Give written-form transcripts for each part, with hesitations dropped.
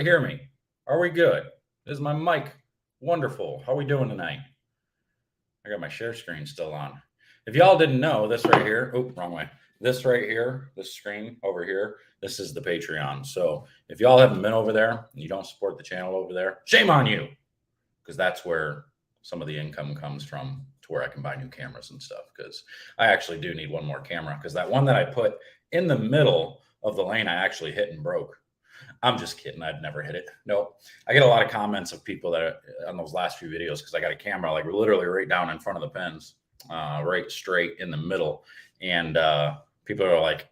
hear me? Are we good? Is my mic wonderful? How are we doing tonight? I got my share screen still on. If y'all didn't know, this right here, oh, wrong way. This right here, this screen over here, this is the Patreon. So if y'all haven't been over there and you don't support the channel over there, shame on you, because that's where some of the income comes from, to where I can buy new cameras and stuff, because I actually do need one more camera, because that one that I put in the middle of the lane, I actually hit and broke. I'm just kidding. I'd never hit it. Nope. I get a lot of comments of people that are on those last few videos, because I got a camera like literally right down in front of the pins, right straight in the middle. And people are like,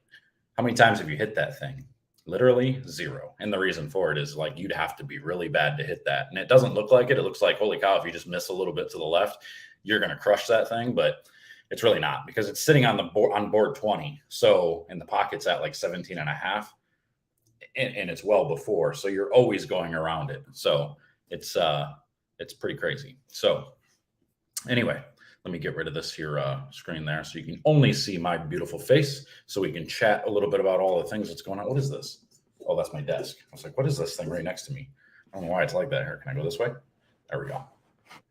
how many times have you hit that thing? Literally 0. And the reason for it is, like, you'd have to be really bad to hit that. And it doesn't look like it. It looks like, holy cow, if you just miss a little bit to the left, you're going to crush that thing. But it's really not, because it's sitting on the board, on board 20. So, and the pocket's at like 17 and a half. And it's well before, so you're always going around it. So it's pretty crazy. So anyway, let me get rid of this here screen there, so you can only see my beautiful face, so we can chat a little bit about all the things that's going on. What is this? Oh, that's my desk. I was like, what is this thing right next to me? I don't know why it's like that here. Can I go this way? There we go.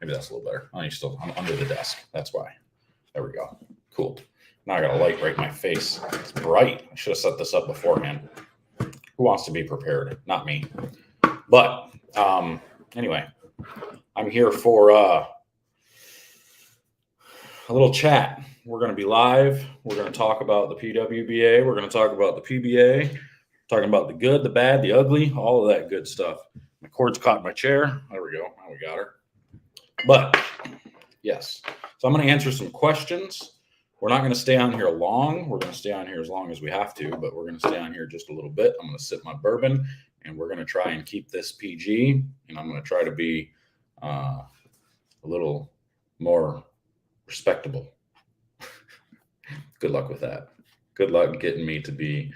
Maybe that's a little better. I'm under the desk. That's why. There we go. Cool. Now I got a light right in my face. It's bright. I should have set this up beforehand. Who wants to be prepared? Not me. But anyway, I'm here for a little chat. We're going to be live. We're going to talk about the PWBA. We're going to talk about the PBA. Talking about the good, the bad, the ugly, all of that good stuff. My cord's caught in my chair. There we go. Now we got her. But yes, so I'm going to answer some questions. We're not going to stay on here long. We're going to stay on here as long as we have to, but we're going to stay on here just a little bit. I'm going to sip my bourbon, and we're going to try and keep this PG, and I'm going to try to be a little more respectable. Good luck with that. Good luck getting me to be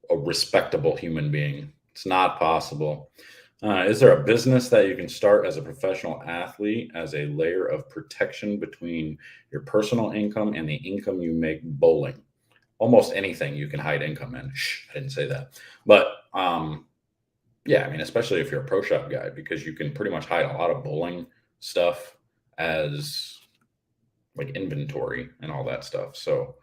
a respectable human being. It's not possible. Is there a business that you can start as a professional athlete as a layer of protection between your personal income and the income you make bowling? Almost anything you can hide income in. Shh, I didn't say that. But yeah, I mean, especially if you're a pro shop guy, because you can pretty much hide a lot of bowling stuff as like inventory and all that stuff. So,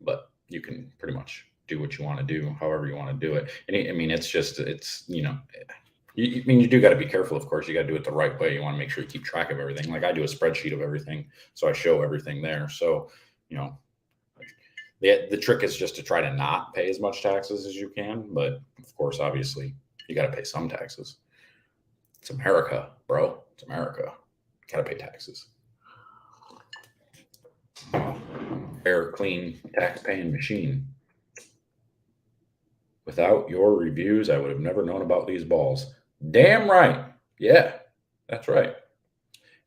but you can pretty much do what you want to do, however you want to do it. And I mean, it's you know, I mean, you do got to be careful, of course. You got to do it the right way. You want to make sure you keep track of everything. Like I do a spreadsheet of everything, so I show everything there. So, you know, the trick is just to try to not pay as much taxes as you can. But of course, obviously, you got to pay some taxes. It's America, bro. It's America. Got to pay taxes. Fair, clean, tax-paying machine. Without your reviews, I would have never known about these balls. Damn right. Yeah, that's right.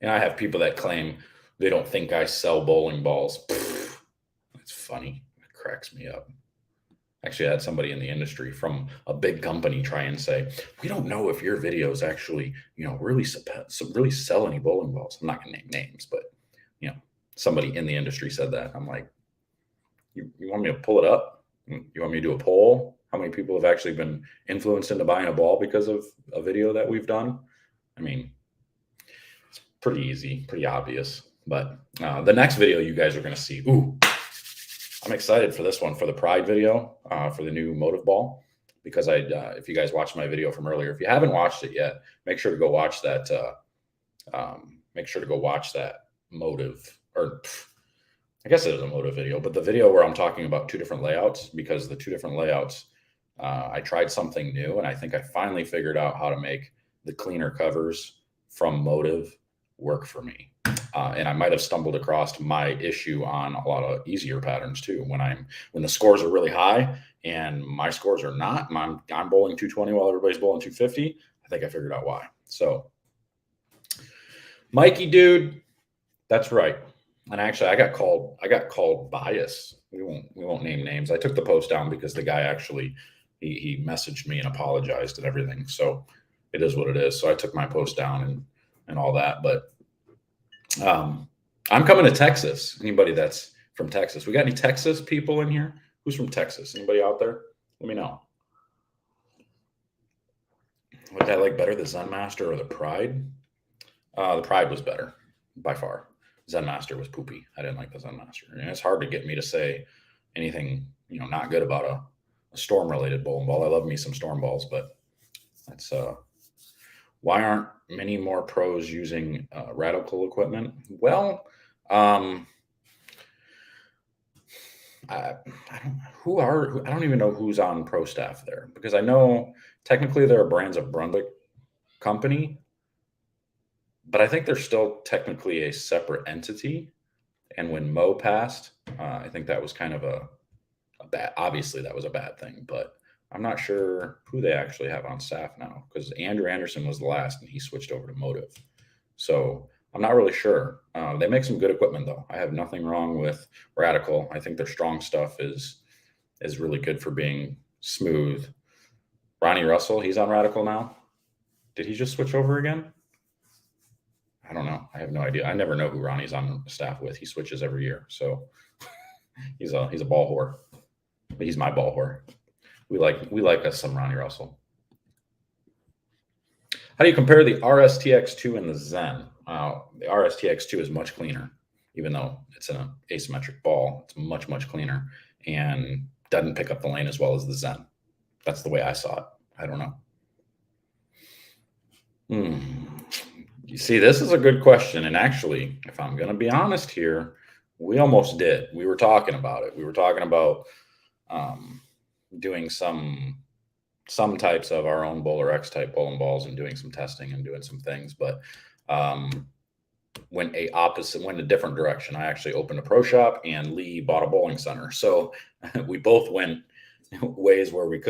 And I have people that claim they don't think I sell bowling balls. Pfft, that's funny. It cracks me up. Actually, I had somebody in the industry from a big company try and say, we don't know if your videos actually, you know, really sell any bowling balls. I'm not going to name names, but, you know, somebody in the industry said that. I'm like, you want me to pull it up? You want me to do a poll? How many people have actually been influenced into buying a ball because of a video that we've done? I mean, it's pretty easy, pretty obvious. But the next video you guys are going to see, ooh, I'm excited for this one, for the Pride video, for the new Motive ball, because if you guys watched my video from earlier, if you haven't watched it yet, make sure to go watch that. Make sure to go watch that Motive, or I guess it is a Motive video, but the video where I'm talking about 2 different layouts, because the 2 different layouts, I tried something new, and I think I finally figured out how to make the cleaner covers from Motive work for me. And I might have stumbled across my issue on a lot of easier patterns too. When the scores are really high and my scores are not, I'm bowling 220 while everybody's bowling 250. I think I figured out why. So, Mikey, dude, that's right. And actually, I got called bias. We won't name names. I took the post down because the guy actually he messaged me and apologized and everything. So it is what it is. So I took my post down and all that. But I'm coming to Texas. Anybody that's from Texas? We got any Texas people in here? Who's from Texas? Anybody out there? Let me know. What did I like better, the Zen Master or the Pride? The Pride was better by far. Zen Master was poopy. I didn't like the Zen Master, and it's hard to get me to say anything not good about a storm related bowling ball. I love me some storm balls, but that's why aren't many more pros using radical equipment? Well, um, I don't I don't even know who's on pro staff there, because I know technically they're a Brands of Brunswick company, but I think they're still technically a separate entity. And when Mo passed, I think that was kind of a bad. Obviously, that was a bad thing, but I'm not sure who they actually have on staff now, because Andrew Anderson was the last, and he switched over to Motive. So I'm not really sure. They make some good equipment, though. I have nothing wrong with Radical. I think their strong stuff is really good for being smooth. Ronnie Russell, he's on Radical now. Did he just switch over again? I don't know. I have no idea. I never know who Ronnie's on staff with. He switches every year, so he's a ball whore. But he's my ball whore. We like us some Ronnie Russell. How do you compare the RSTX2 and the Zen? The RSTX2 is much cleaner, even though it's an asymmetric ball. It's much cleaner and doesn't pick up the lane as well as the Zen. That's the way I saw it. I don't know. You see, this is a good question. And actually, if I'm going to be honest here, we almost did. We were talking about it. We were talking about doing some types of our own BowlerX type bowling balls and doing some testing and doing some things, but went a different direction. I actually opened a pro shop, and Lee bought a bowling center. So we both went ways where we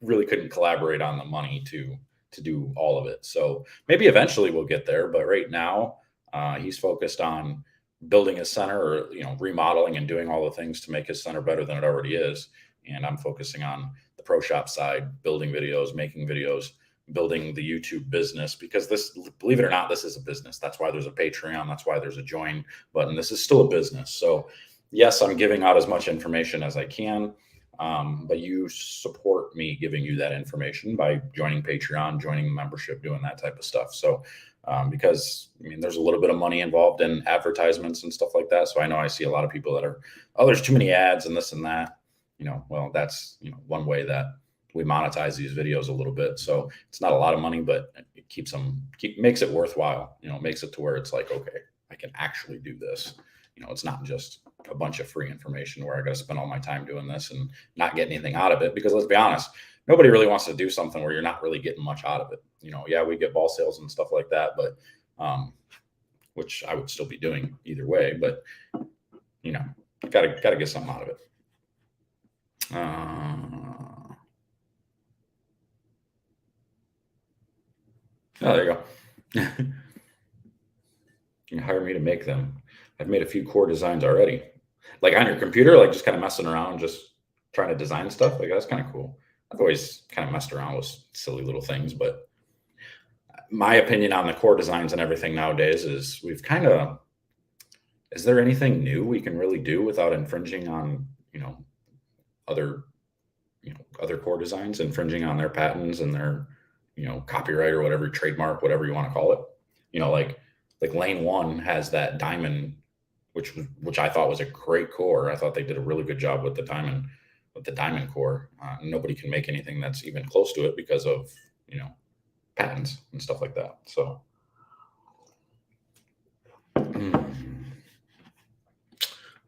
really couldn't collaborate on the money to do all of it. So maybe eventually we'll get there, but right now he's focused on building his center, or remodeling and doing all the things to make his center better than it already is. And I'm focusing on the pro shop side, building videos, making videos, building the YouTube business, because this, believe it or not, this is a business. That's why there's a Patreon. That's why there's a join button. This is still a business. So yes, I'm giving out as much information as I can. But you support me giving you that information by joining Patreon, joining membership, doing that type of stuff. So, because there's a little bit of money involved in advertisements and stuff like that. So I see a lot of people that are, oh, there's too many ads and this and that, well, that's, one way that we monetize these videos a little bit. So it's not a lot of money, but it makes it worthwhile, makes it to where it's like, okay, I can actually do this. It's not just a bunch of free information where I got to spend all my time doing this and not get anything out of it. Because let's be honest, nobody really wants to do something where you're not really getting much out of it. Yeah, we get ball sales and stuff like that, but which I would still be doing either way. But gotta get something out of it. Oh, there you go. You can hire me to make them. I've made a few core designs already. Like on your computer, like just kind of messing around, just trying to design stuff. Like that's kind of cool. I've always kind of messed around with silly little things, but my opinion on the core designs and everything nowadays is is there anything new we can really do without infringing on, other core designs, infringing on their patents and their, copyright or whatever, trademark, whatever you want to call it. Like Lane 1 has that diamond, which I thought was a great core. I thought they did a really good job with the diamond core. Nobody can make anything that's even close to it because of, patents and stuff like that. So out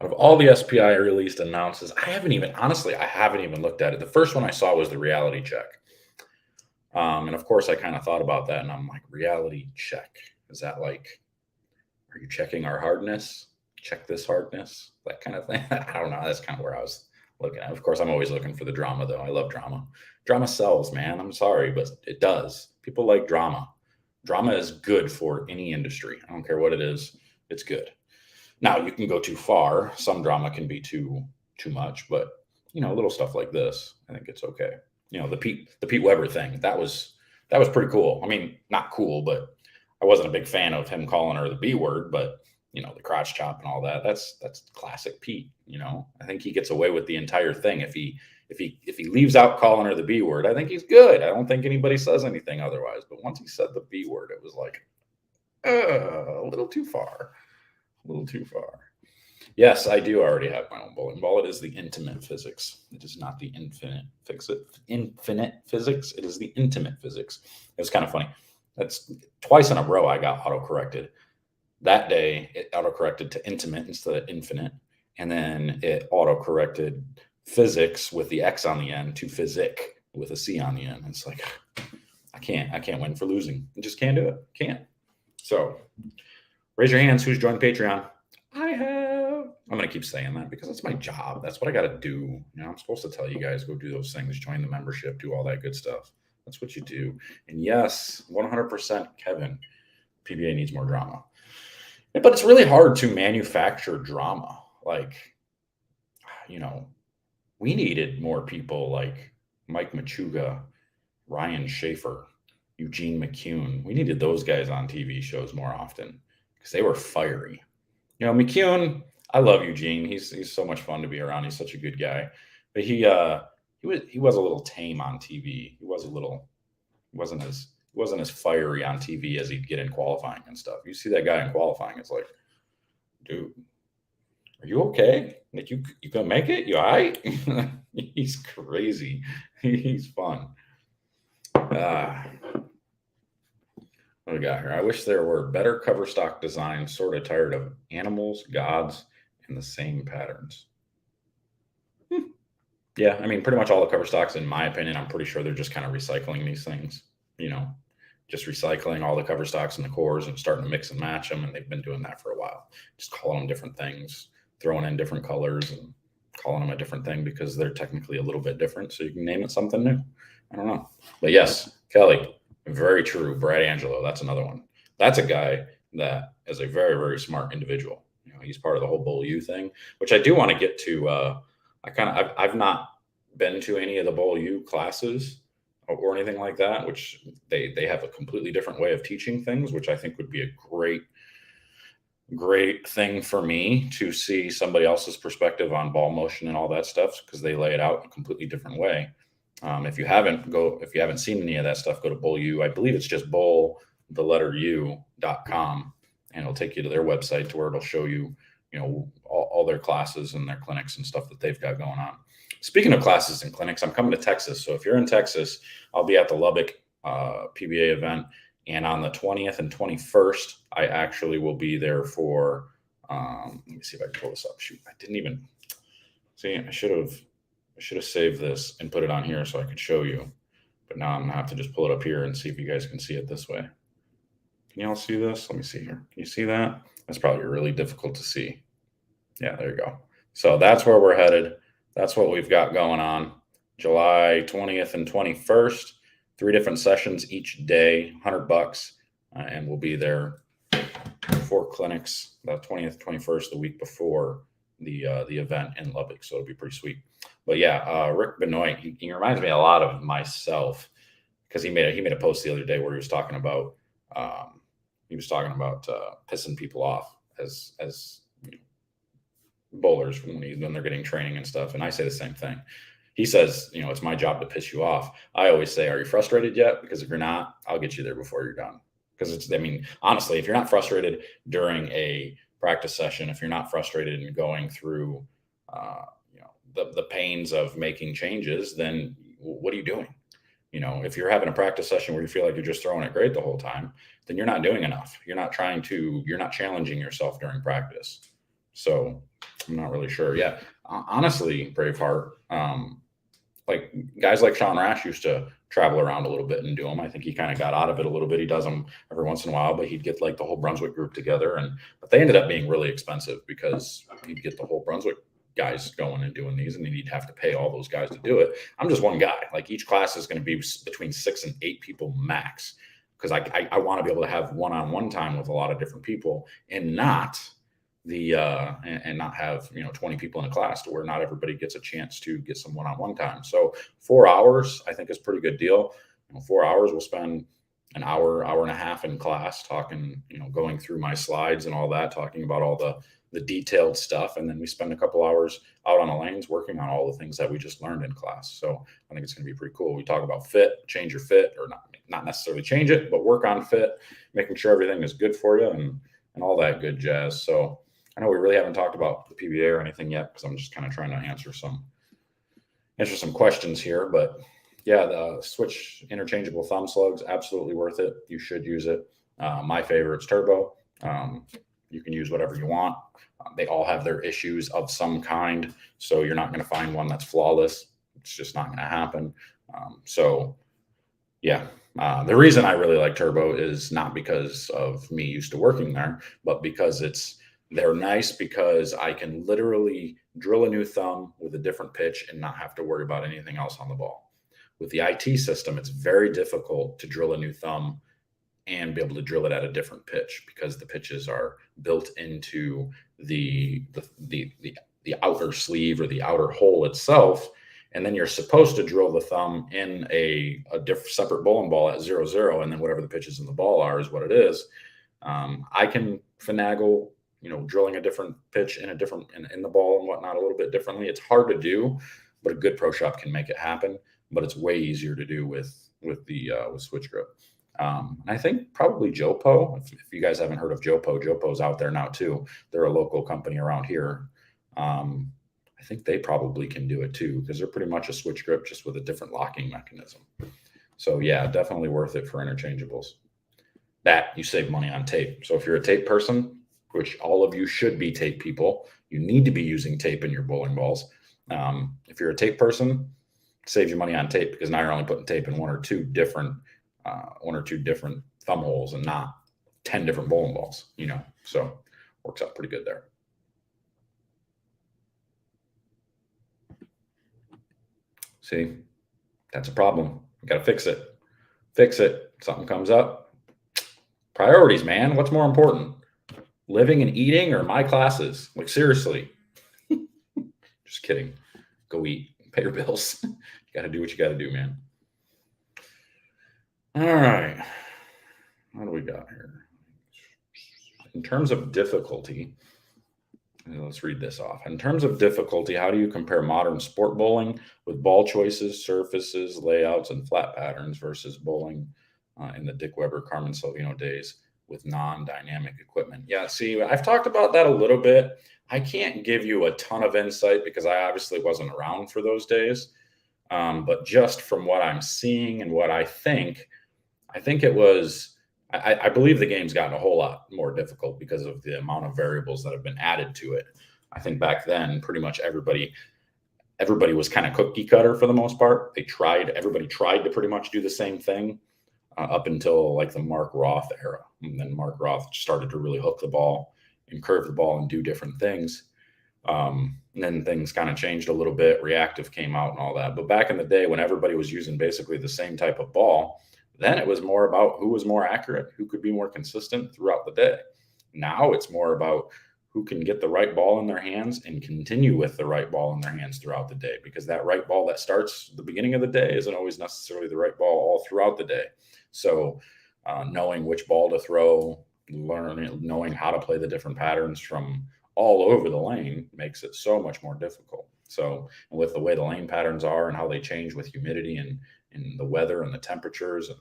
of all the SPI released announces, I haven't even looked at it. The first one I saw was the reality check. And of course I kind of thought about that, and I'm like, reality check. Is that like, are you checking our hardness? Check this hardness, that kind of thing. I don't know. That's kind of where I was looking at. Of course, I'm always looking for the drama, though. I love drama. Drama sells, man. I'm sorry, but it does. People like drama. Drama is good for any industry. I don't care what it is. It's good. Now, you can go too far. Some drama can be too much, but little stuff like this, I think it's okay. The Pete Weber thing, that was pretty cool. I mean, not cool, but I wasn't a big fan of him calling her the B word, but the crotch chop and all that. That's classic Pete. I think he gets away with the entire thing. If he leaves out calling her the B word, I think he's good. I don't think anybody says anything otherwise. But once he said the B word, it was like a little too far. A little too far. Yes, I do already have my own bowling ball. It is the intimate physics. It is not the infinite physics. It is the intimate physics. It was kind of funny. That's twice in a row I got autocorrected. That day, it autocorrected to intimate instead of infinite. And then it autocorrected physics with the X on the end to physic with a C on the end. It's like, I can't win for losing. I just can't do it. Can't. So raise your hands. Who's joined Patreon? I have. I'm going to keep saying that because that's my job. That's what I got to do. I'm supposed to tell you guys, go do those things, join the membership, do all that good stuff. That's what you do. And yes, 100% Kevin, PBA needs more drama. But it's really hard to manufacture drama. Like, we needed more people like Mike Machuga, Ryan Schaefer, Eugene McCune. We needed those guys on TV shows more often because they were fiery. McCune, I love Eugene. He's so much fun to be around. He's such a good guy. But he was a little tame on TV. He wasn't as fiery on TV as he'd get in qualifying and stuff. You see that guy in qualifying, it's like, dude, are you okay? Like you gonna make it? You all right? He's crazy. He's fun. What do we got here? I wish there were better cover stock designs. Sort of tired of animals, gods, and the same patterns. Yeah, I mean, pretty much all the cover stocks, in my opinion, I'm pretty sure they're just kind of recycling these things. Just recycling all the cover stocks and the cores and starting to mix and match them. And they've been doing that for a while. Just calling them different things, throwing in different colors and calling them a different thing because they're technically a little bit different. So you can name it something new. I don't know. But yes, Kelly, very true. Brad Angelo, that's another one. That's a guy that is a very, very smart individual. He's part of the whole Bowl U thing, which I do want to get to. I've not been to any of the Bowl U classes or anything like that, which they have a completely different way of teaching things, which I think would be a great thing for me to see somebody else's perspective on ball motion and all that stuff, because they lay it out in a completely different way. If you haven't seen any of that stuff, go to Bowl U. I believe it's just BowlerU.com, and it'll take you to their website to where it'll show you, all their classes and their clinics and stuff that they've got going on. Speaking of classes and clinics, I'm coming to Texas. So if you're in Texas, I'll be at the Lubbock PBA event. And on the 20th and 21st, I actually will be there for, let me see if I can pull this up. Shoot, I didn't even see. I should have saved this and put it on here so I could show you. But now I'm going to have to just pull it up here and see if you guys can see it this way. Can you all see this? Let me see here. Can you see that? That's probably really difficult to see. Yeah, there you go. So that's where we're headed. That's what we've got going on. July 20th and 21st, 3 different sessions each day, $100, and we'll be there 4 clinics, the 20th, 21st, the week before the event in Lubbock. So it'll be pretty sut. But yeah, Rick Benoit, he reminds me a lot of myself, because he made a post the other day where he was talking about pissing people off as bowlers when they're getting training and stuff. And I say the same thing. He says, it's my job to piss you off. I always say, are you frustrated yet? Because if you're not, I'll get you there before you're done. Because honestly, if you're not frustrated during a practice session, if you're not frustrated in going through, the pains of making changes, then what are you doing? If you're having a practice session where you feel like you're just throwing it great the whole time, then you're not doing enough. You're not challenging yourself during practice. So I'm not really sure. Yeah. Honestly, Braveheart, like guys like Sean Rash used to travel around a little bit and do them. I think he kind of got out of it a little bit. He does them every once in a while, but he'd get like the whole Brunswick group together, but they ended up being really expensive because he'd get the whole Brunswick guys going and doing these, and then he'd have to pay all those guys to do it. I'm just one guy. Like each class is going to be between 6 and 8 people max, because I want to be able to have one-on-one time with a lot of different people and not have 20 people in a class, to where not everybody gets a chance to get some one-on-one time. So 4 hours I think is a pretty good deal. 4 hours, we'll spend an hour, hour and a half in class talking, going through my slides and all that, talking about all the detailed stuff. And then we spend a couple hours out on the lanes working on all the things that we just learned in class. So I think it's going to be pretty cool. We talk about fit, change your fit, or not necessarily change it, but work on fit, making sure everything is good for you and all that good jazz. So I know we really haven't talked about the PBA or anything yet, because I'm just kind of trying to answer some questions here, but yeah, the Switch interchangeable thumb slugs, absolutely worth it. You should use it. My favorite's Turbo. You can use whatever you want. They all have their issues of some kind, so you're not going to find one that's flawless. It's just not going to happen. So yeah, the reason I really like Turbo is not because of me used to working there, but because they're nice because I can literally drill a new thumb with a different pitch and not have to worry about anything else on the ball. With the IT system, it's very difficult to drill a new thumb and be able to drill it at a different pitch, because the pitches are built into the outer sleeve or the outer hole itself. And then you're supposed to drill the thumb in a separate bowling ball at 0-0, and then whatever the pitches in the ball are is what it is. I can finagle, drilling a different pitch in the ball and whatnot a little bit differently. It's hard to do, but a good pro shop can make it happen. But it's way easier to do with Switch Grip. And I think probably Jopo. If you guys haven't heard of Jopo's out there now too. They're a local company around here. I think they probably can do it too, because they're pretty much a Switch Grip just with a different locking mechanism. So yeah, definitely worth it for interchangeables. That you save money on tape. So if you're a tape person, which all of you should be tape people, you need to be using tape in your bowling balls. If you're a tape person, saves you money on tape, because now you're only putting tape in one or two different thumb holes and not 10 different bowling balls, so works out pretty good there. See, that's a problem. You got to fix it. Something comes up. Priorities, man. What's more important, living and eating or my classes? Like, seriously. Just kidding. Go eat. Pay your bills. You got to do what you got to do, man. All right. What do we got here? In terms of difficulty, let's read this off. In terms of difficulty, how do you compare modern sport bowling with ball choices, surfaces, layouts, and flat patterns versus bowling in the Dick Weber, Carmen Salvino days with non-dynamic equipment? Yeah, see, I've talked about that a little bit. I can't give you a ton of insight because I obviously wasn't around for those days. But just from what I'm seeing and what I think it was, I believe the game's gotten a whole lot more difficult because of the amount of variables that have been added to it. I think back then, pretty much everybody was kind of cookie cutter for the most part. Everybody tried to pretty much do the same thing up until like the Mark Roth era. And then Mark Roth started to really hook the ball and curve the ball and do different things. And then things kind of changed a little bit. Reactive came out and all that. But back in the day when everybody was using basically the same type of ball, then it was more about who was more accurate, who could be more consistent throughout the day. Now it's more about who can get the right ball in their hands and continue with the right ball in their hands throughout the day, because that right ball that starts the beginning of the day isn't always necessarily the right ball all throughout the day. So knowing which ball to throw, knowing how to play the different patterns from all over the lane makes it so much more difficult. So with the way the lane patterns are and how they change with humidity and the weather and the temperatures and,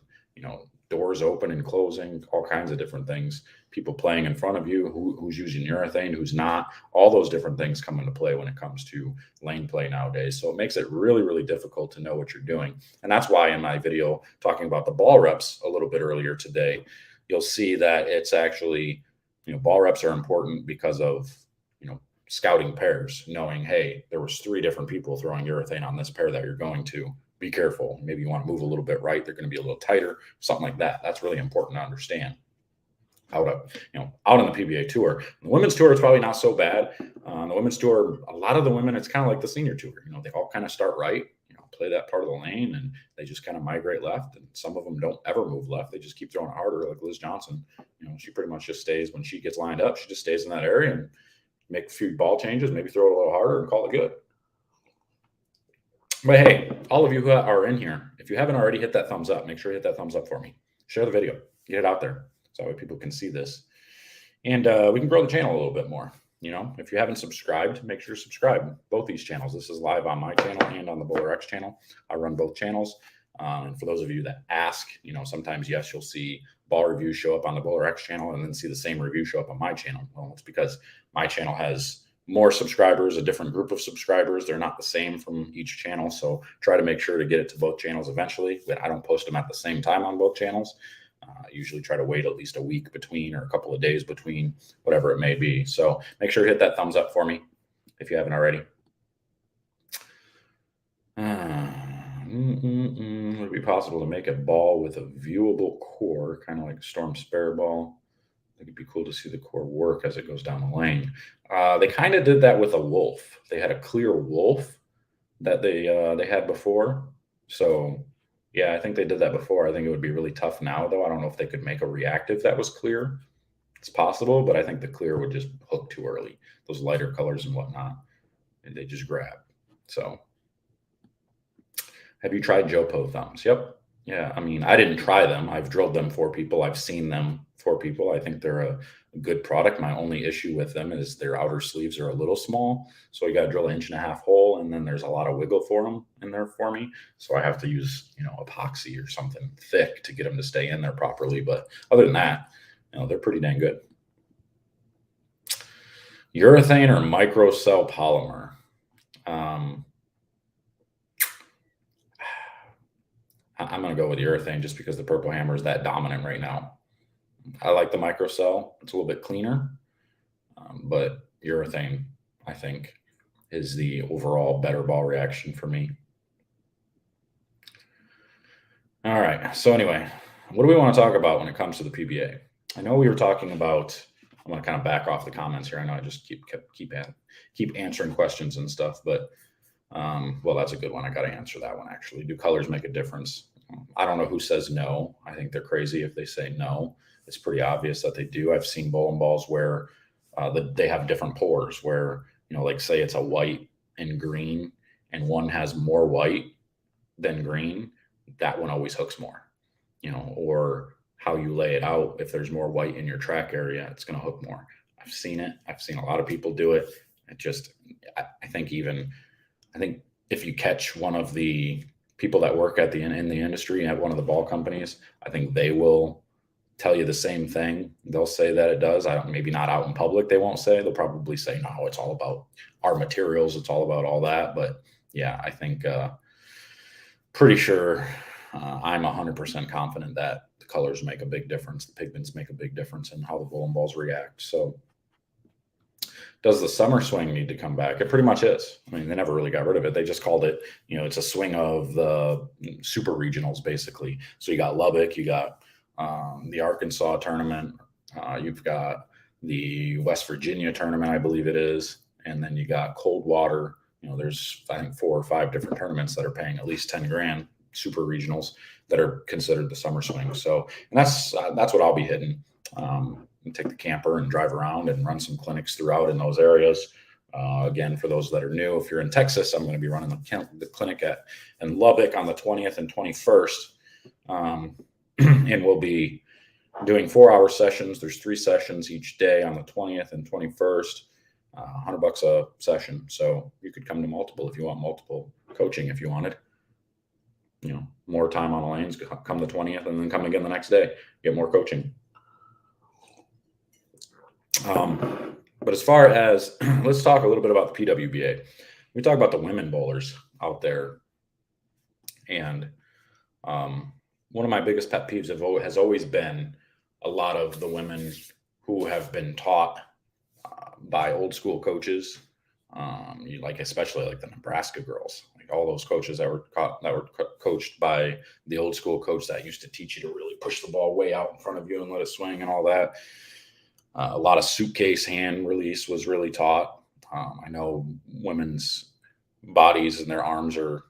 doors open and closing, all kinds of different things, people playing in front of you, who's using urethane, who's not, all those different things come into play when it comes to lane play nowadays. So it makes it really, really difficult to know what you're doing. And that's why in my video talking about the ball reps a little bit earlier today, you'll see that it's actually, ball reps are important because of, scouting pairs, knowing, hey, there was 3 different people throwing urethane on this pair that you're going to. Be careful. Maybe you want to move a little bit right. They're going to be a little tighter, something like that. That's really important to understand. Out on the PBA tour, the women's tour is probably not so bad. The women's tour, a lot of the women, it's kind of like the senior tour. They all kind of start right, play that part of the lane, and they just kind of migrate left. And some of them don't ever move left. They just keep throwing harder, like Liz Johnson. She pretty much just stays when she gets lined up. She just stays in that area and make a few ball changes, maybe throw it a little harder and call it good. But hey, all of you who are in here, if you haven't already, hit that thumbs up. Make sure you hit that thumbs up for me. share the video, get it out there. So that way people can see this. And we can grow the channel a little bit more. If you haven't subscribed, make sure to subscribe. Both these channels. This is live on my channel and on the BowlerX channel. I run both channels. And for those of you that ask, sometimes, yes, you'll see ball reviews show up on the BowlerX channel and then see the same review show up on my channel. Well, it's because my channel has more subscribers, a different group of subscribers. They're not the same from each channel. So try to make sure to get it to both channels eventually. But I don't post them at the same time on both channels. I usually try to wait at least a week between or a couple of days between, whatever it may be. So make sure to hit that thumbs up for me if you haven't already. Would it be possible to make a ball with a viewable core, kind of like a Storm Spare ball? I think it'd be cool to see the core work as it goes down the lane. They kind of did that with a wolf. They had a clear wolf that they had before. So yeah, I think they did that before. I think it would be really tough now, though. I don't know if they could make a reactive that was clear. It's possible, but I think the clear would just hook too early. Those lighter colors and whatnot, and they just grab. So have you tried Jopo thumbs? Yep. Yeah. I mean, I didn't try them. I've drilled them for people. I've seen them for people. I think they're a good product. My only issue with them is their outer sleeves are a little small. So you got to drill an 1.5 inch hole, and then there's a lot of wiggle for them in there for me. So I have to use, epoxy or something thick to get them to stay in there properly. But other than that, they're pretty dang good. Urethane or microcell polymer? I'm going to go with urethane just because the Purple Hammer is that dominant right now. I like the microcell. It's a little bit cleaner, but urethane, I think, is the overall better ball reaction for me. All right. So anyway, what do we want to talk about when it comes to the PBA? I know we were talking about, I'm going to kind of back off the comments here. I know I just keep answering questions and stuff, but well, that's a good one. I got to answer that one, actually. Do colors make a difference? I don't know who says no. I think they're crazy if they say no. It's pretty obvious that they do. I've seen bowling balls where they have different pours where, like say it's a white and green and one has more white than green. That one always hooks more, or how you lay it out. If there's more white in your track area, it's going to hook more. I've seen it. I've seen a lot of people do it. I think if you catch one of the people that work in the industry at one of the ball companies, I think they will tell you the same thing. They'll say that it does. Maybe not out in public. They won't say. They'll probably say, no, it's all about our materials. It's all about all that. But yeah, I think pretty sure I'm 100% confident that the colors make a big difference. The pigments make a big difference in how the bowling balls react. So does the summer swing need to come back? It pretty much is. I mean, they never really got rid of it. They just called it, it's a swing of the super regionals, basically. So you got Lubbock, you got the Arkansas tournament, you've got the West Virginia tournament, I believe it is, and then you got Coldwater. There's, I think, 4 or 5 different tournaments that are paying at least 10 grand, super regionals, that are considered the summer swing. So, and that's what I'll be hitting. And take the camper and drive around and run some clinics throughout in those areas. Again, for those that are new, if you're in Texas, I'm going to be running the clinic in Lubbock on the 20th and 21st. And we'll be doing 4-hour sessions. There's 3 sessions each day on the 20th and 21st, $100 a session. So you could come to multiple if you want multiple coaching, if you wanted, more time on the lanes, come the 20th and then come again the next day, get more coaching. But as far as, let's talk a little bit about the PWBA. We talk about the women bowlers out there. And one of my biggest pet peeves has always been a lot of the women who have been taught by old school coaches, especially like the Nebraska girls, like all those coaches that were coached by the old school coach that used to teach you to really push the ball way out in front of you and let it swing and all that. A lot of suitcase hand release was really taught. I know women's bodies and their arms are,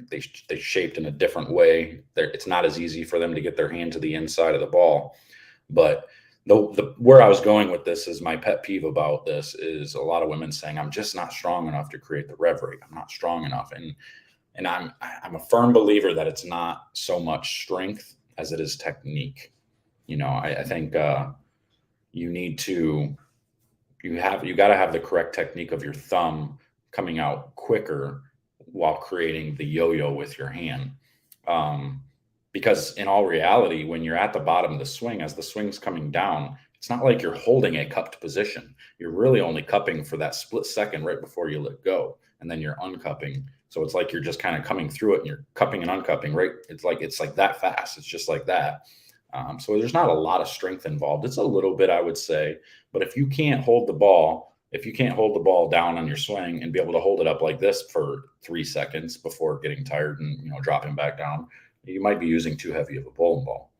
they shaped in a different way. It's not as easy for them to get their hand to the inside of the ball. But where I was going with this is my pet peeve about this is a lot of women saying, I'm just not strong enough to create the rev rate. I'm not strong enough. And I'm a firm believer that it's not so much strength as it is technique. I think you got to have the correct technique of your thumb coming out quicker while creating the yo-yo with your hand. Um, because in all reality, when you're at the bottom of the swing, as the swing's coming down, it's not like you're holding a cupped position. You're really only cupping for that split second right before you let go, and then you're uncupping. So it's like you're just kind of coming through it, and you're cupping and uncupping, right? It's like that fast. It's just like that. So there's not a lot of strength involved. It's a little bit, I would say, but if you can't hold the ball down on your swing and be able to hold it up like this for 3 seconds before getting tired and dropping back down, you might be using too heavy of a bowling ball.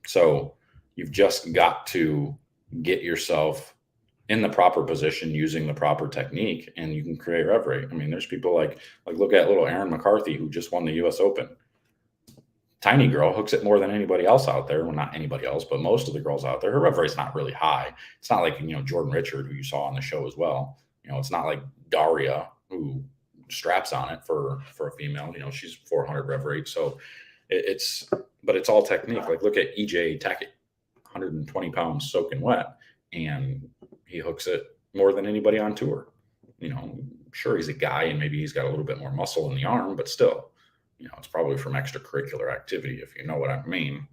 So you've just got to get yourself in the proper position using the proper technique, and you can create rev rate. I mean, there's people like look at little Aaron McCarthy, who just won the U.S. Open. Tiny girl hooks it more than anybody else out there. Well, not anybody else, but most of the girls out there, her rev rate's not really high. It's not like, Jordan Richard, who you saw on the show as well. It's not like Daria, who straps on it for a female. She's 400 rev rate. So but it's all technique. Like, look at EJ Tackett, 120 pounds soaking wet, and he hooks it more than anybody on tour. Sure, he's a guy and maybe he's got a little bit more muscle in the arm, but still, it's probably from extracurricular activity, if you know what I mean.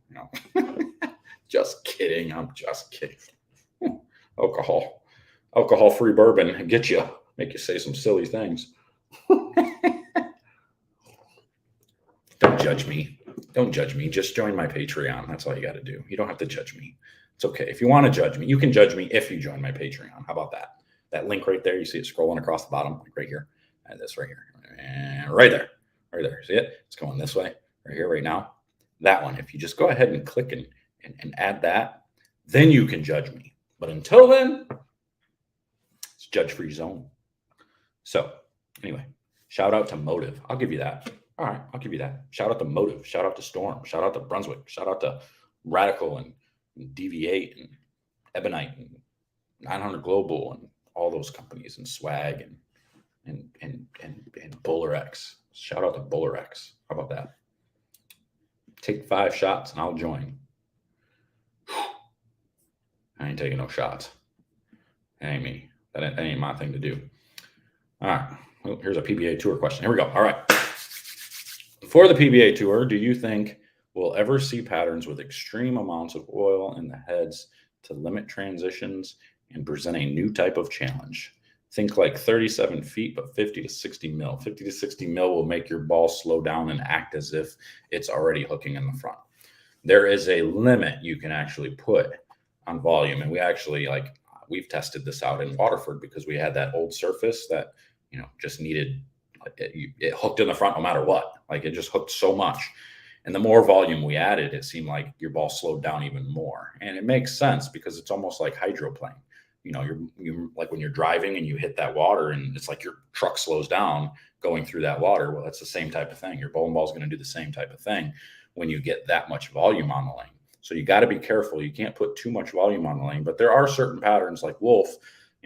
Just kidding. I'm just kidding. Alcohol-free bourbon get you, make you say some silly things. Don't judge me. Don't judge me. Just join my Patreon. That's all you got to do. You don't have to judge me. It's okay. If you want to judge me, you can judge me if you join my Patreon. How about that? That link right there, you see it scrolling across the bottom, like right here, and this right here, and right there. Right there. See it? It's going this way, right here, right now. That one, if you just go ahead and click and add that, then you can judge me. But until then, it's judge-free zone. So anyway, shout out to Motive. I'll give you that. All right, I'll give you that. Shout out to Motive. Shout out to Storm. Shout out to Brunswick. Shout out to Radical and Deviate and Ebonite and 900 Global and all those companies, and Swag and BowlerX. Shout out to BowlerX. How about that? Take 5 shots and I'll join. I ain't taking no shots. That ain't me. That ain't my thing to do. All right. Well, here's a PBA Tour question. Here we go. All right. For the PBA Tour, do you think we'll ever see patterns with extreme amounts of oil in the heads to limit transitions and present a new type of challenge? Think like 37 feet, but 50 to 60 mil. 50 to 60 mil will make your ball slow down and act as if it's already hooking in the front. There is a limit you can actually put on volume. And we've tested this out in Waterford because we had that old surface that, just needed, it hooked in the front no matter what. Like, it just hooked so much. And the more volume we added, it seemed like your ball slowed down even more. And it makes sense because it's almost like hydroplane. You're like when you're driving and you hit that water and it's like your truck slows down going through that water. Well, that's the same type of thing. Your bowling ball is going to do the same type of thing when you get that much volume on the lane. So you got to be careful. You can't put too much volume on the lane, but there are certain patterns like Wolf,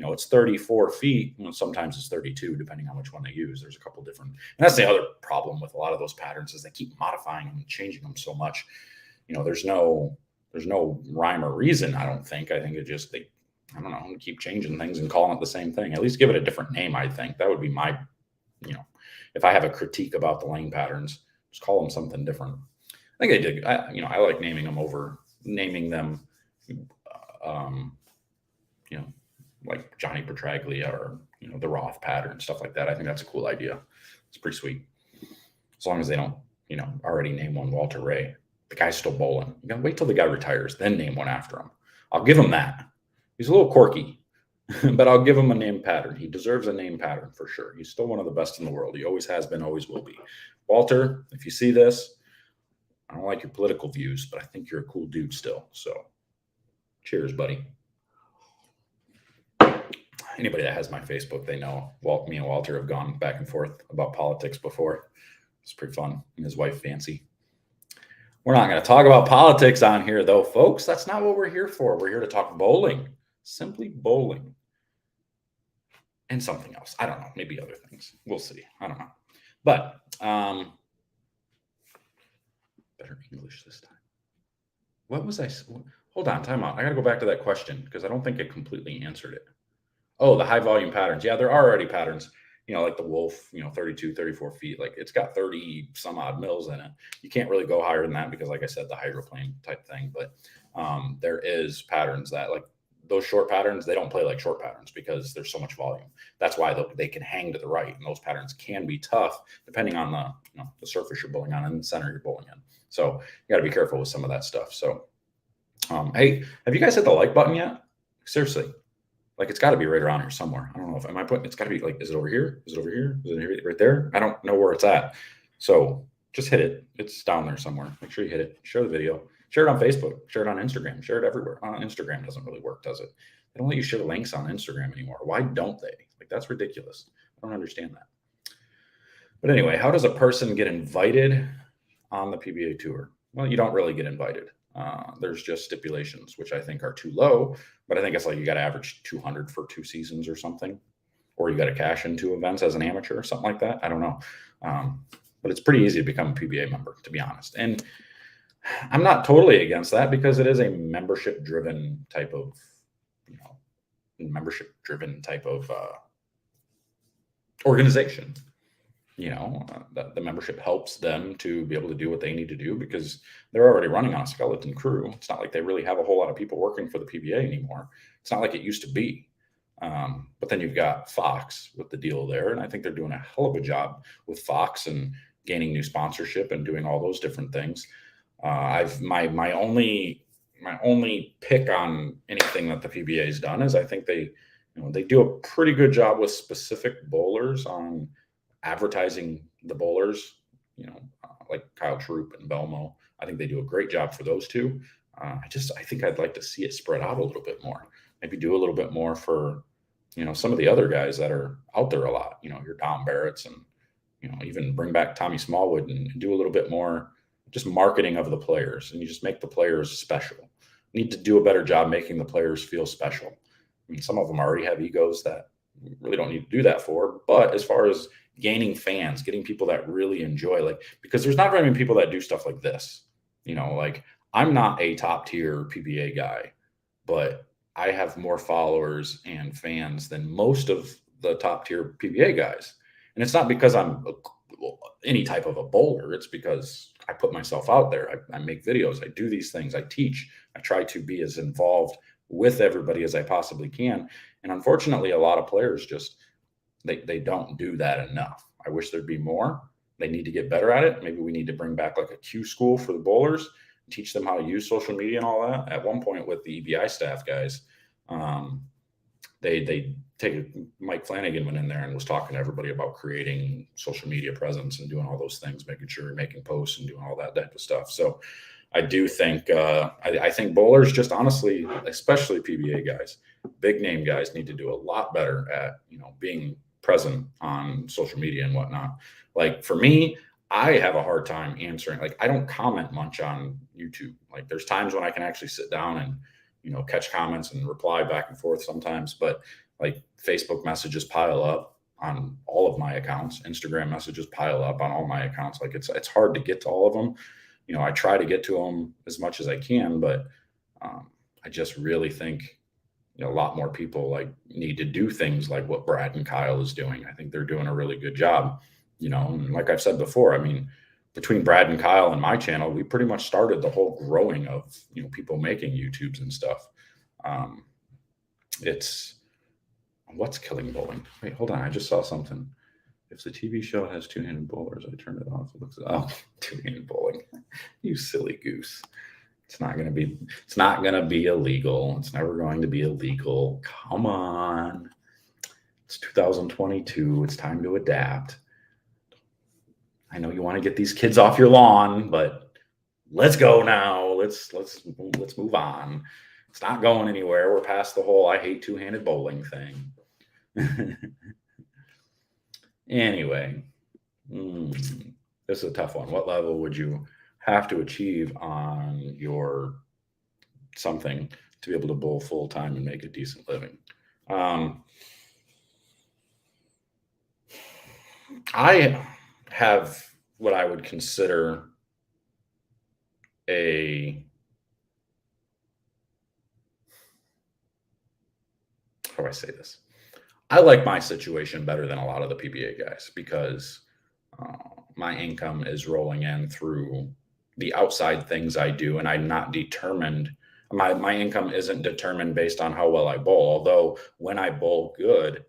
it's 34 feet. Sometimes it's 32, depending on which one they use. There's a couple different, and that's the other problem with a lot of those patterns is they keep modifying them and changing them so much. There's no rhyme or reason. I don't think. I think it just, I don't know, keep changing things and calling it the same thing. At least give it a different name, I think. That would be my, if I have a critique about the lane patterns, just call them something different. I think they did. I like naming them, like Johnny Petraglia or, the Roth pattern, stuff like that. I think that's a cool idea. It's pretty sweet. As long as they don't, already name one Walter Ray. The guy's still bowling. You gotta wait till the guy retires, then name one after him. I'll give him that. He's a little quirky, but I'll give him a name pattern. He deserves a name pattern for sure. He's still one of the best in the world. He always has been, always will be. Walter, if you see this, I don't like your political views, but I think you're a cool dude still. So cheers, buddy. Anybody that has my Facebook, they know me and Walter have gone back and forth about politics before. It's pretty fun. And his wife, Fancy. We're not going to talk about politics on here, though, folks. That's not what we're here for. We're here to talk bowling. Simply bowling. And something else. I don't know. Maybe other things. We'll see. I don't know. But Better English this time. What was hold on, time out. I got to go back to that question because I don't think it completely answered it. Oh, the high volume patterns. Yeah, there are already patterns, like the Wolf, 32, 34 feet. Like it's got 30 some odd mils in it. You can't really go higher than that because, like I said, the hydroplane type thing. But there is patterns that, like those short patterns, they don't play like short patterns because there's so much volume. That's why they can hang to the right. And those patterns can be tough depending on the surface you're bowling on and the center you're bowling in. So you got to be careful with some of that stuff. So, hey, have you guys hit the like button yet? Seriously. Like it's got to be right around here somewhere. I don't know if it's got to be like, is it over here? Is it over here? Is it right there? I don't know where it's at. So just hit it. It's down there somewhere. Make sure you hit it. Share the video. Share it on Facebook. Share it on Instagram. Share it everywhere. Instagram doesn't really work, does it? They don't let you share links on Instagram anymore. Why don't they? Like that's ridiculous. I don't understand that. But anyway, how does a person get invited on the PBA tour? Well, you don't really get invited. There's just stipulations, which I think are too low, but I think it's like you got to average 200 for 2 seasons or something, or you got to cash in 2 events as an amateur or something like that. I don't know. But it's pretty easy to become a PBA member, to be honest. And I'm not totally against that because it is a membership driven type of, organization. The membership helps them to be able to do what they need to do because they're already running on a skeleton crew. It's not like they really have a whole lot of people working for the PBA anymore. It's not like it used to be. But then you've got Fox with the deal there. And I think they're doing a hell of a job with Fox and gaining new sponsorship and doing all those different things. My only pick on anything that the PBA has done is I think they do a pretty good job with specific bowlers on advertising the bowlers, like Kyle Troop and Belmo. I think they do a great job for those two. I think I'd like to see it spread out a little bit more. Maybe do a little bit more for, some of the other guys that are out there a lot, your Dom Barrett's and, even bring back Tommy Smallwood and do a little bit more just marketing of the players. And you just make the players special. Need to do a better job making the players feel special. I mean, some of them already have egos that really don't need to do that for, but as far as gaining fans, getting people that really enjoy, because there's not very many people that do stuff like this, like I'm not a top tier PBA guy, but I have more followers and fans than most of the top tier PBA guys. And it's not because I'm any type of a bowler. It's because I put myself out there. I make videos. I do these things. I teach. I try to be as involved with everybody as I possibly can. And unfortunately, a lot of players just, they don't do that enough. I wish there'd be more. They need to get better at it. Maybe we need to bring back like a Q school for the bowlers, teach them how to use social media and all that. At one point with the EBI staff guys, Mike Flanagan went in there and was talking to everybody about creating social media presence and doing all those things, making sure you're making posts and doing all that type of stuff. So I do think, I think bowlers just honestly, especially PBA guys, big name guys need to do a lot better at, being present on social media and whatnot. Like for me, I have a hard time answering, I don't comment much on YouTube. Like there's times when I can actually sit down and, catch comments and reply back and forth sometimes, but like Facebook messages pile up on all of my accounts. Instagram messages pile up on all my accounts. Like it's hard to get to all of them. I try to get to them as much as I can, but I just really think, a lot more people need to do things like what Brad and Kyle is doing. I think they're doing a really good job, and like I've said before, I mean, between Brad and Kyle and my channel, we pretty much started the whole growing of, people making YouTubes and stuff. It's what's killing bowling. Wait, hold on. I just saw something. If the TV show has two-handed bowlers, I turn it off. It looks, two-handed bowling. You silly goose. It's not going to be illegal. It's never going to be illegal. Come on. It's 2022. It's time to adapt. I know you want to get these kids off your lawn, but let's go now. Let's move on. It's not going anywhere. We're past the whole I hate two-handed bowling thing. Anyway, this is a tough one. What level would you have to achieve on your something to be able to bowl full time and make a decent living? I have what I would consider how do I say this? I like my situation better than a lot of the PBA guys because my income is rolling in through the outside things I do, and I'm not determined. My income isn't determined based on how well I bowl. Although when I bowl good,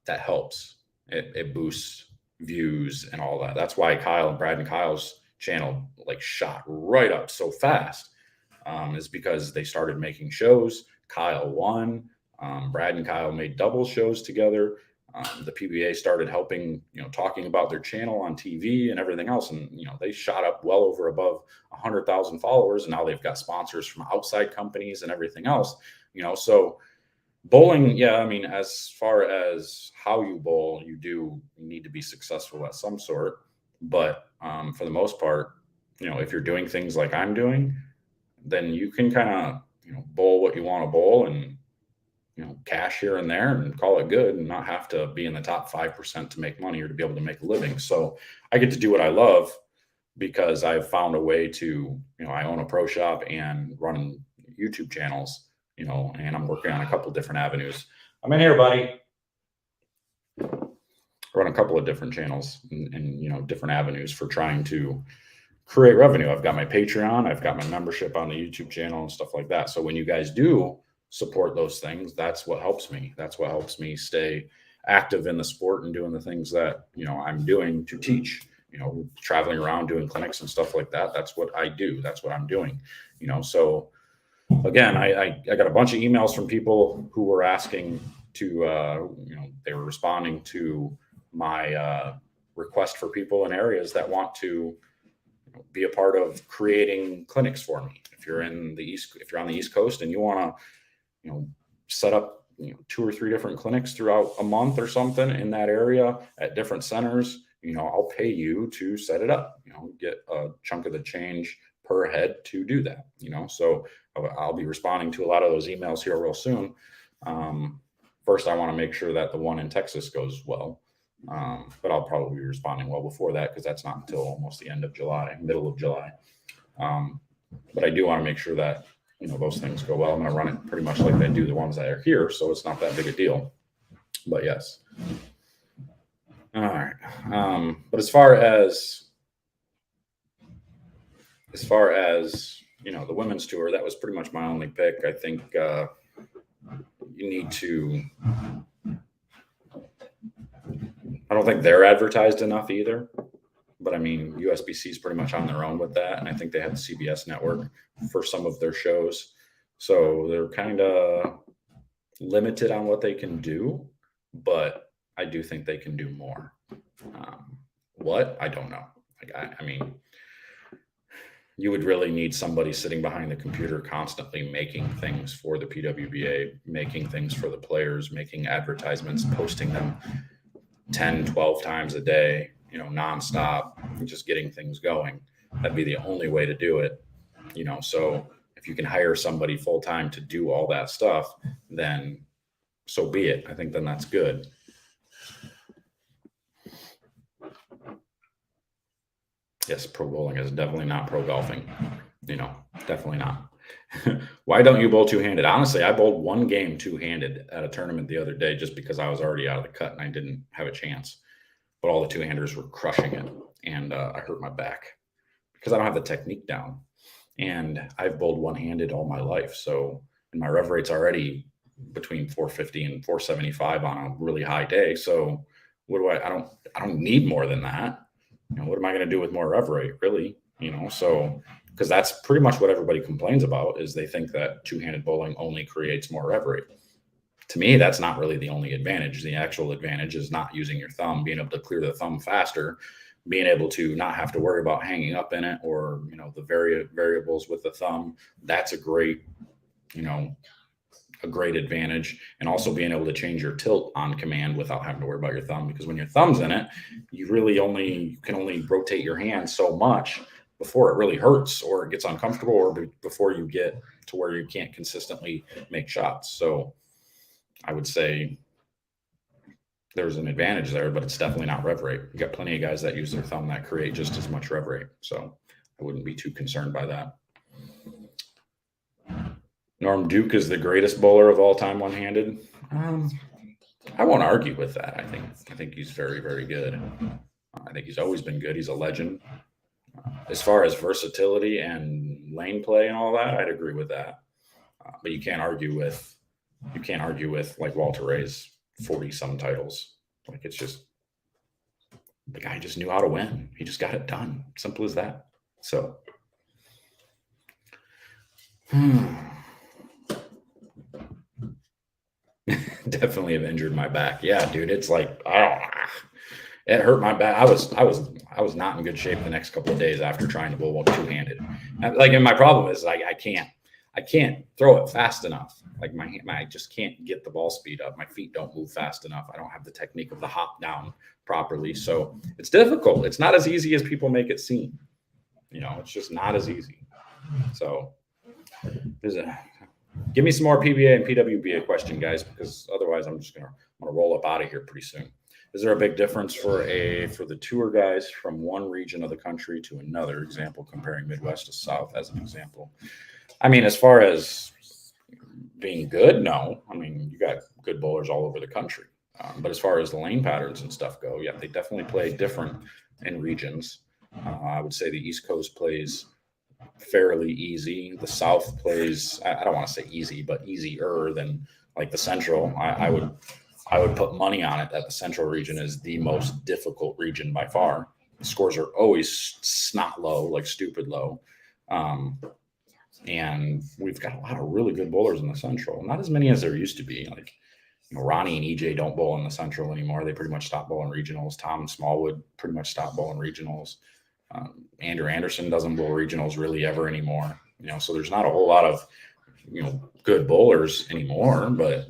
that helps. It boosts views and all that. That's why Brad and Kyle's channel like shot right up so fast. Is because they started making shows. Kyle won. Brad and Kyle made double shows together. The PBA started helping, talking about their channel on TV and everything else. And, they shot up well over above 100,000 followers. And now they've got sponsors from outside companies and everything else, so bowling. Yeah. I mean, as far as how you bowl, you need to be successful at some sort. But for the most part, if you're doing things like I'm doing, then you can kind of, bowl what you want to bowl and, cash here and there and call it good and not have to be in the top 5% to make money or to be able to make a living. So I get to do what I love because I've found a way to, I own a pro shop and run YouTube channels, and I'm working on a couple different avenues. I'm in here, buddy. Run a couple of different channels and different avenues for trying to create revenue. I've got my Patreon, I've got my membership on the YouTube channel and stuff like that. So when you guys do support those things, that's what helps me. That's what helps me stay active in the sport and doing the things that, I'm doing to teach, traveling around doing clinics and stuff like that. That's what I do. That's what I'm doing, so again, I got a bunch of emails from people who were asking to, they were responding to my request for people in areas that want to be a part of creating clinics for me. If you're on the East Coast and you want to, set up 2 or 3 different clinics throughout a month or something in that area at different centers, I'll pay you to set it up, get a chunk of the change per head to do that, so I'll be responding to a lot of those emails here real soon. First, I want to make sure that the one in Texas goes well. But I'll probably be responding well before that because that's not until almost the end of July, middle of July. But I do want to make sure that, those things go well. I'm going to run it pretty much like I do the ones that are here. So it's not that big a deal, but yes. All right. But as far as, the women's tour, that was pretty much my only pick. I think, you need to, I don't think they're advertised enough either, but I mean, USBC is pretty much on their own with that. And I think they have the CBS network for some of their shows. So they're kind of limited on what they can do, but I do think they can do more. What? I don't know. I mean, you would really need somebody sitting behind the computer constantly making things for the PWBA, making things for the players, making advertisements, posting them 10, 12 times a day, nonstop, just getting things going. That'd be the only way to do it, so if you can hire somebody full time to do all that stuff, then so be it. I think then that's good. Yes, pro bowling is definitely not pro golfing, definitely not. Why don't you bowl two-handed? Honestly, I bowled one game two-handed at a tournament the other day just because I was already out of the cut and I didn't have a chance. But all the two-handers were crushing it, and I hurt my back because I don't have the technique down. And I've bowled one-handed all my life, so and my rev rate's already between 450 and 475 on a really high day. So what do I don't need more than that. What am I going to do with more rev rate, really? So because that's pretty much what everybody complains about is they think that two-handed bowling only creates more rev rate. To me, that's not really the only advantage. The actual advantage is not using your thumb, being able to clear the thumb faster, being able to not have to worry about hanging up in it or, the variables with the thumb. That's a great advantage. And also being able to change your tilt on command without having to worry about your thumb, because when your thumb's in it, you can only rotate your hand so much before it really hurts or it gets uncomfortable or before you get to where you can't consistently make shots. So I would say there's an advantage there, but it's definitely not rev rate. You got plenty of guys that use their thumb that create just as much rev rate. So I wouldn't be too concerned by that. Norm Duke is the greatest bowler of all time one-handed. I won't argue with that. I think he's very, very good. I think he's always been good. He's a legend. As far as versatility and lane play and all that, I'd agree with that. But you can't argue with like Walter Ray's 40-some titles. Like, it's just, the guy just knew how to win. He just got it done. Simple as that. So, definitely have injured my back. Yeah, dude, it's like, it hurt my back. I was not in good shape the next couple of days after trying to bowl two-handed. Like, and my problem is, like, I can't throw it fast enough. Like, I just can't get the ball speed up. My feet don't move fast enough. I don't have the technique of the hop down properly. So it's difficult. It's not as easy as people make it seem. It's just not as easy. So give me some more PBA and PWBA question, guys, because otherwise I'm gonna roll up out of here pretty soon. Is there a big difference for the tour guys from one region of the country to another? Example, comparing Midwest to South as an example. I mean, as far as being good, no. I mean, you got good bowlers all over the country. But as far as the lane patterns and stuff go, yeah, they definitely play different in regions. I would say the East Coast plays fairly easy. The South plays, I don't want to say easy, but easier than like the Central. I would put money on it that the Central region is the most difficult region by far. The scores are always snot low, like stupid low. And we've got a lot of really good bowlers in the Central. Not as many as there used to be. Like, Ronnie and EJ don't bowl in the Central anymore. They pretty much stopped bowling regionals. Tom Smallwood pretty much stopped bowling regionals. Andrew Anderson doesn't bowl regionals really ever anymore. So there's not a whole lot of, good bowlers anymore, but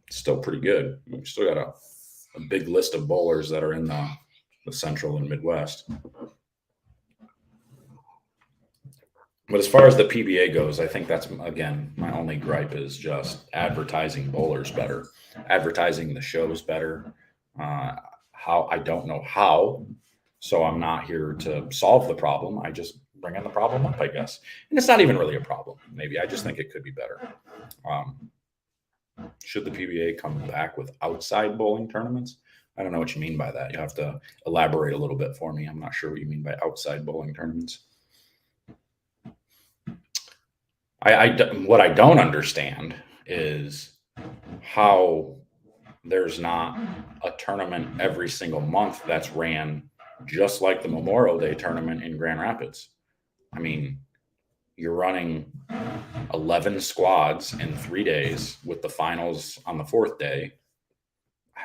it's still pretty good. We've still got a big list of bowlers that are in the Central and Midwest. But as far as the PBA goes, I think that's, again, my only gripe is just advertising bowlers better, advertising the shows better. I don't know how, so I'm not here to solve the problem. I just bring in the problem up, I guess. And it's not even really a problem. Maybe I just think it could be better. Should the PBA come back with outside bowling tournaments? I don't know what you mean by that. You have to elaborate a little bit for me. I'm not sure what you mean by outside bowling tournaments. What I don't understand is how there's not a tournament every single month that's ran just like the Memorial Day tournament in Grand Rapids. I mean, you're running 11 squads in 3 days with the finals on the 4th day.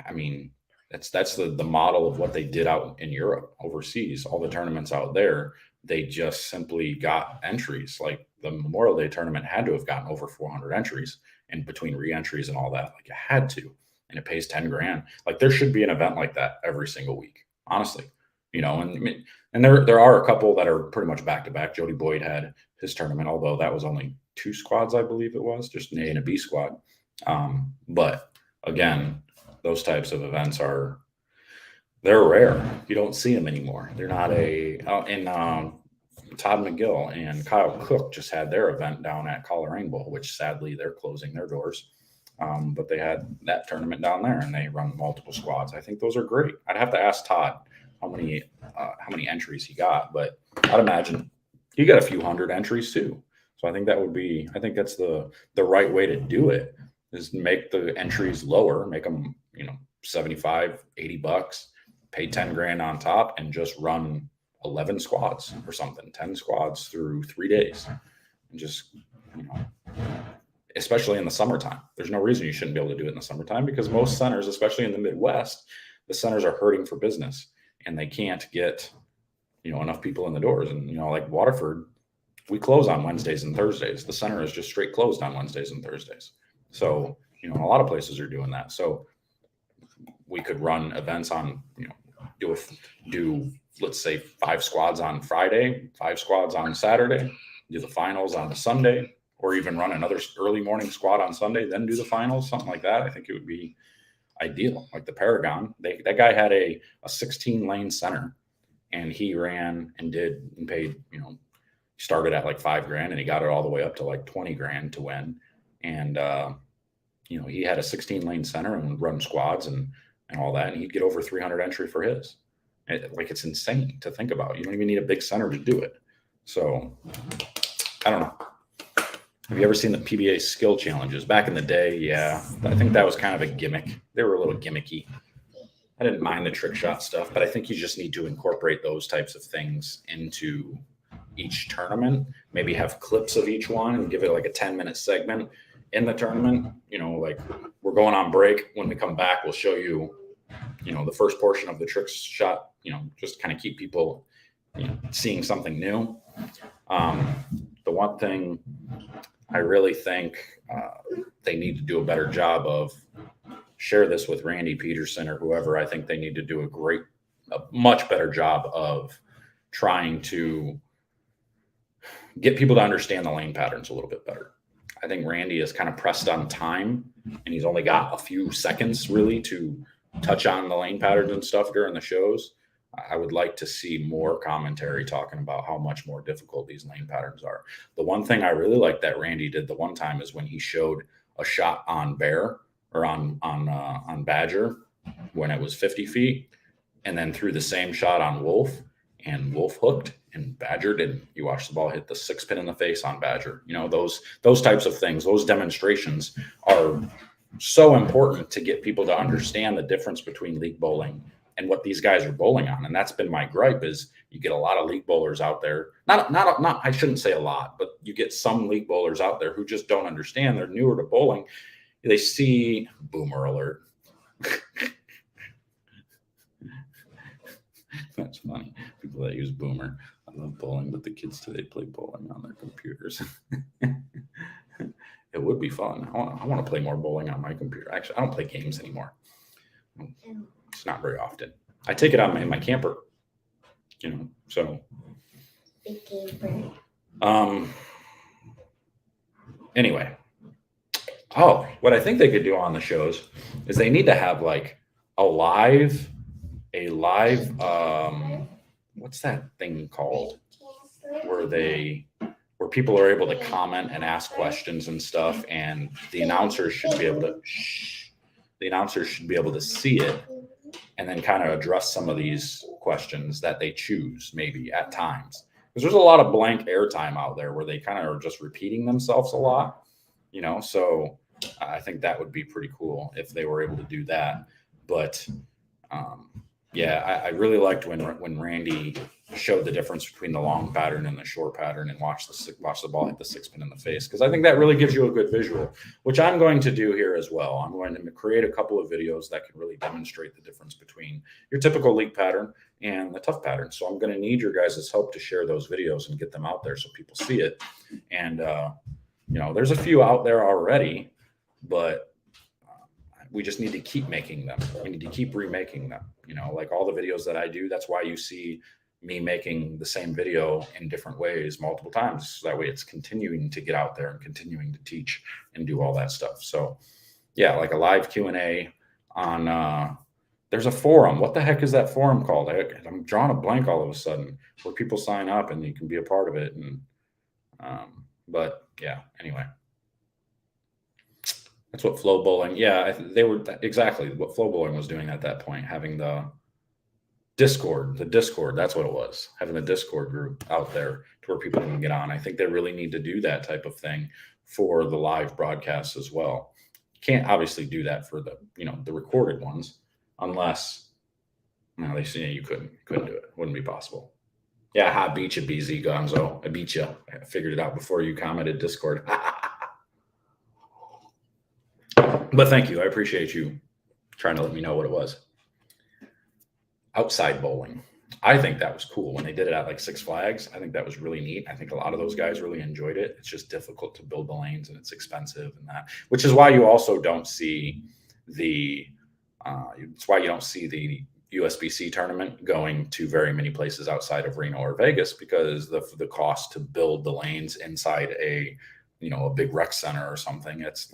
I mean, that's the model of what they did out in Europe, overseas. All the tournaments out there, they just simply got entries. Like, the Memorial Day tournament had to have gotten over 400 entries, and between re-entries and all that, like, it had to, and it pays 10 grand. Like, there should be an event like that every single week, honestly. And there are a couple that are pretty much back to back. Jody Boyd had his tournament, although that was only 2 squads, I believe it was, just an A and a B squad. But again, those types of events they're rare. You don't see them anymore. They're not Todd McGill and Kyle Cook just had their event down at Coleraine Bowl, which sadly they're closing their doors. But they had that tournament down there, and they run multiple squads. I think those are great. I'd have to ask Todd how many entries he got, but I'd imagine he got a few hundred entries too. So I think that's the right way to do it, is make the entries lower, make them, $75, $80, pay 10 grand on top, and just run 11 squads or something, 10 squads through 3 days. And just, especially in the summertime, there's no reason you shouldn't be able to do it in the summertime, because most centers, especially in the Midwest, the centers are hurting for business and they can't get, enough people in the doors. And, like Waterford, we close on Wednesdays and Thursdays. The center is just straight closed on Wednesdays and Thursdays. So, a lot of places are doing that. So we could run events on, do let's say 5 squads on Friday, 5 squads on Saturday, do the finals on the Sunday, or even run another early morning squad on Sunday, then do the finals, something like that. I think it would be ideal. Like the Paragon, that guy had a 16 lane center, and he ran and did and paid, started at like $5,000 and he got it all the way up to like $20,000 to win. And, you know, he had a 16-lane center and would run squads and all that. And he'd get over 300 entry for his. Like, it's insane to think about. You don't even need a big center to do it. So I don't know. Have you ever seen the PBA skill challenges back in the day? Yeah, I think that was kind of a gimmick. They were a little gimmicky. I didn't mind the trick shot stuff, but I think you just need to incorporate those types of things into each tournament. Maybe have clips of each one and give it like a 10-minute segment in the tournament. You know, like, we're going on break. When we come back, we'll show you, you know, the first portion of the trick shot, you know, just kind of keep people, you know, seeing something new. The one thing I really think they need to do a better job of, share this with Randy Peterson or whoever. I think they need to do a much better job of trying to get people to understand the lane patterns a little bit better. I think Randy is kind of pressed on time, and he's only got a few seconds really to touch on the lane patterns and stuff during the shows. I would like to see more commentary talking about how much more difficult these lane patterns are. The one thing I really like that Randy did the one time is when he showed a shot on Bear or on Badger when it was 50 feet, and then threw the same shot on Wolf, and Wolf hooked and Badger didn't. You watch the ball hit the 6-pin in the face on Badger. You know, those types of things, those demonstrations are so important to get people to understand the difference between league bowling and what these guys are bowling on. And that's been my gripe, is you get a lot of league bowlers out there. Not I shouldn't say a lot, but you get some league bowlers out there who just don't understand. They're newer to bowling. They see boomer alert. That's funny. People that use boomer. I love bowling, but the kids today play bowling on their computers. It would be fun. I want to play more bowling on my computer. Actually, I don't play games anymore. It's not very often. I take it on in my camper, you know, so. Anyway. Oh, what I think they could do on the shows is they need to have like a live, what's that thing called? Where people are able to comment and ask questions and stuff, and the announcers should be able to see it and then kind of address some of these questions that they choose maybe at times. Because there's a lot of blank airtime out there where they kind of are just repeating themselves a lot, you know, so I think that would be pretty cool if they were able to do that. But yeah, I really liked when Randy showed the difference between the long pattern and the short pattern, and watch the ball hit the 6-pin in the face, because I think that really gives you a good visual, which I'm going to do here as well. I'm going to create a couple of videos that can really demonstrate the difference between your typical league pattern and the tough pattern. So I'm going to need your guys' help to share those videos and get them out there so people see it. And you know, there's a few out there already, but we just need to keep making them. We need to keep remaking them. You know, like all the videos that I do, that's why you see me making the same video in different ways multiple times. So that way it's continuing to get out there and continuing to teach and do all that stuff. So yeah, like a live Q&A on, there's a forum. What the heck is that forum called? I'm drawing a blank all of a sudden, where people sign up and you can be a part of it. And, but yeah, anyway. That's what Flow Bowling. Yeah, they were exactly what Flow Bowling was doing at that point, having the Discord. That's what it was, having the Discord group out there to where people can get on. I think they really need to do that type of thing for the live broadcasts as well. You can't obviously do that for the, you know, the recorded ones, unless, you know, they say you couldn't do it. Wouldn't be possible. Yeah, I beat you, BZ Gonzo. I beat you. I figured it out before you commented Discord. But thank you. I appreciate you trying to let me know what it was. Outside bowling. I think that was cool when they did it at like Six Flags. I think that was really neat. I think a lot of those guys really enjoyed it. It's just difficult to build the lanes, and it's expensive, and that, which is why you also don't see it's why you don't see the USBC tournament going to very many places outside of Reno or Vegas, because the cost to build the lanes inside a big rec center or something, it's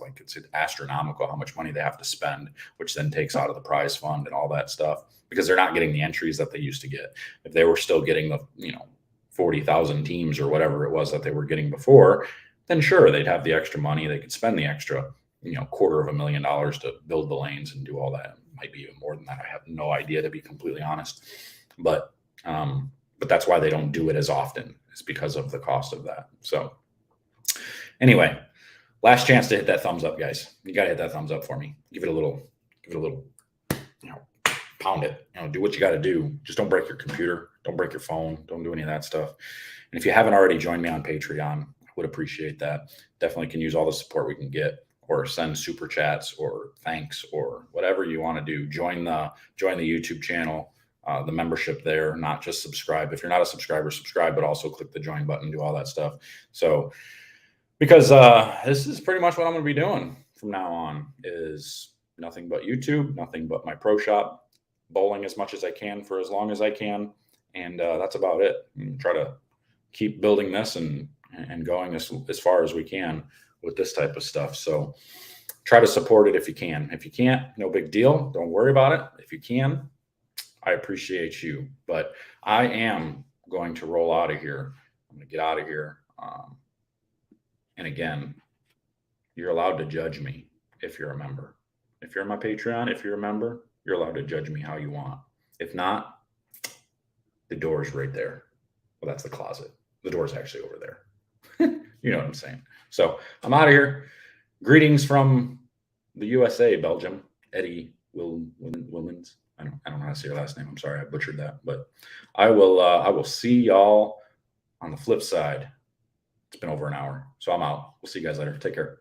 astronomical how much money they have to spend, which then takes out of the prize fund and all that stuff, because they're not getting the entries that they used to get. If they were still getting the 40,000 teams or whatever it was that they were getting before, then sure, they'd have the extra money. They could spend the extra, $250,000 to build the lanes and do all that. It might be even more than that. I have no idea, to be completely honest. But that's why they don't do it as often. It's because of the cost of that. So anyway, last chance to hit that thumbs up, guys. You got to hit that thumbs up for me. Give it a little, pound it. Do what you got to do. Just don't break your computer. Don't break your phone. Don't do any of that stuff. And if you haven't already joined me on Patreon, I would appreciate that. Definitely can use all the support we can get, or send super chats or thanks or whatever you want to do. Join the YouTube channel, the membership there, not just subscribe. If you're not a subscriber, subscribe, but also click the join button, do all that stuff. So, because this is pretty much what I'm going to be doing from now on, is nothing but YouTube, nothing but my pro shop, bowling as much as I can for as long as I can. And that's about it. Try to keep building this and going as far as we can with this type of stuff. So try to support it if you can. If you can't, no big deal. Don't worry about it. If you can, I appreciate you. But I am going to roll out of here. I'm going to get out of here. And again, you're allowed to judge me if you're a member. If you're on my Patreon, if you're a member, you're allowed to judge me how you want. If not, the door's right there. Well, that's the closet. The door's actually over there. You know what I'm saying? So I'm out of here. Greetings from the USA, Belgium. Eddie Wilmans. I don't know how to say your last name. I'm sorry, I butchered that. But I will see y'all on the flip side. It's been over an hour, so I'm out. We'll see you guys later. Take care.